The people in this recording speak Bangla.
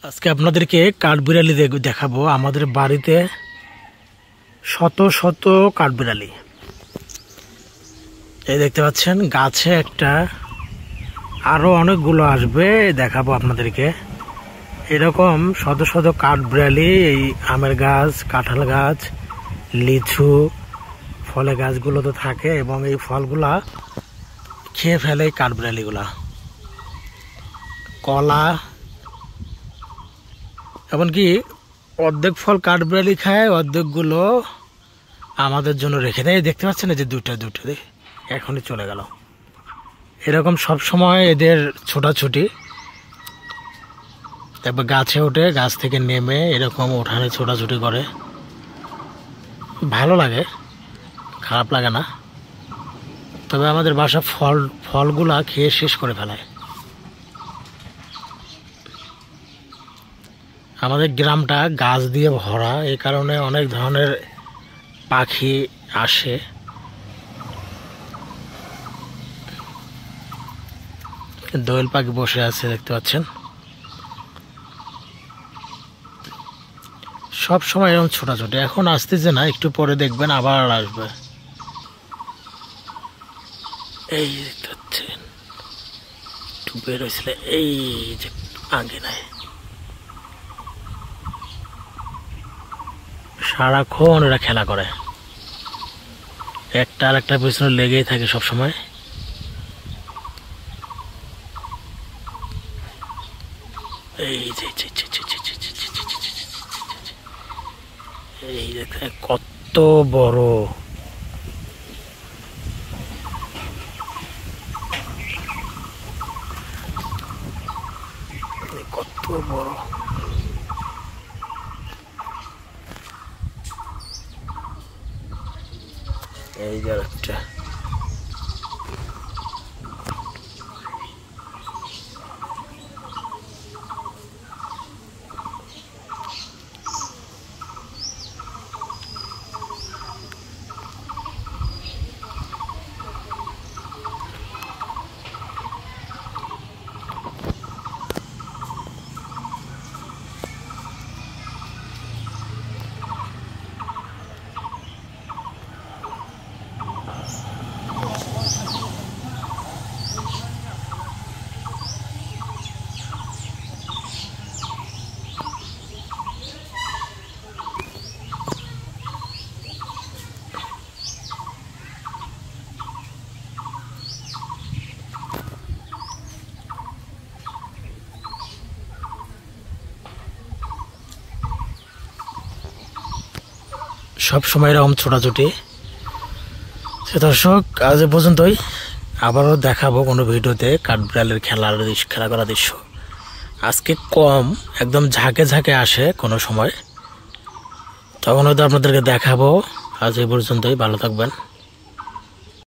আজকে আপনাদেরকে কাঠবিড়ালি দেখাবো। আমাদের বাড়িতে শত শত কাঠবিড়ালি। এই দেখতে পাচ্ছেন গাছে একটা, আরো অনেকগুলো আসবে, দেখাবো আপনাদেরকে। এরকম শত শত কাঠবিড়ালি এই আমের গাছ, কাঁঠাল গাছ, লিচু, ফলে গাছগুলো তো থাকে এবং এই ফলগুলা খেয়ে ফেলে এই কাঠবিড়ালিগুলা। কলা, এমনকি অর্ধেক ফল কাঠবিড়ালি খায়, অর্ধেকগুলো আমাদের জন্য রেখে দেয়। দেখতে পাচ্ছেন যে দুটো এখনই চলে গেল। এরকম সব সময় এদের ছোটাছুটি। তারপর গাছে ওঠে, গাছ থেকে নেমে এরকম ওঠানে ছোটাছুটি করে। ভালো লাগে, খারাপ লাগে না। তবে আমাদের বাসা ফলগুলা খেয়ে শেষ করে ফেলায়। আমাদের গ্রামটা গাছ দিয়ে ভরা, এই কারণে অনেক ধরনের পাখি আসে। দোয়েল পাখি বসে আছে, দেখতে পাচ্ছেন। সব সময় এরকম ছোটাছুটি। এখন আসতেছে না, একটু পরে দেখবেন আবার আসবে। এই দেখতে পাচ্ছেন একটু বের হয়েছিল, এই যে আঙ্গিনায় সারাক্ষণ এরা খেলা করে, একটা আর একটা পিছনে লেগেই থাকে সব সময়। এই যে এই দেখে কত বড়, কত বড়। এই যে একটা সব সময় এরকম ছোটাছুটি। দর্শক, আজ এ পর্যন্তই। আবারও দেখাবো কোনো ভিডিওতে কাঠবিড়ালের খেলা করা দৃশ্য। আজকে কম, একদম ঝাঁকে ঝাঁকে আসে কোনো সময়, তখন হয়তো আপনাদেরকে দেখাবো। আজ এ পর্যন্তই, ভালো থাকবেন।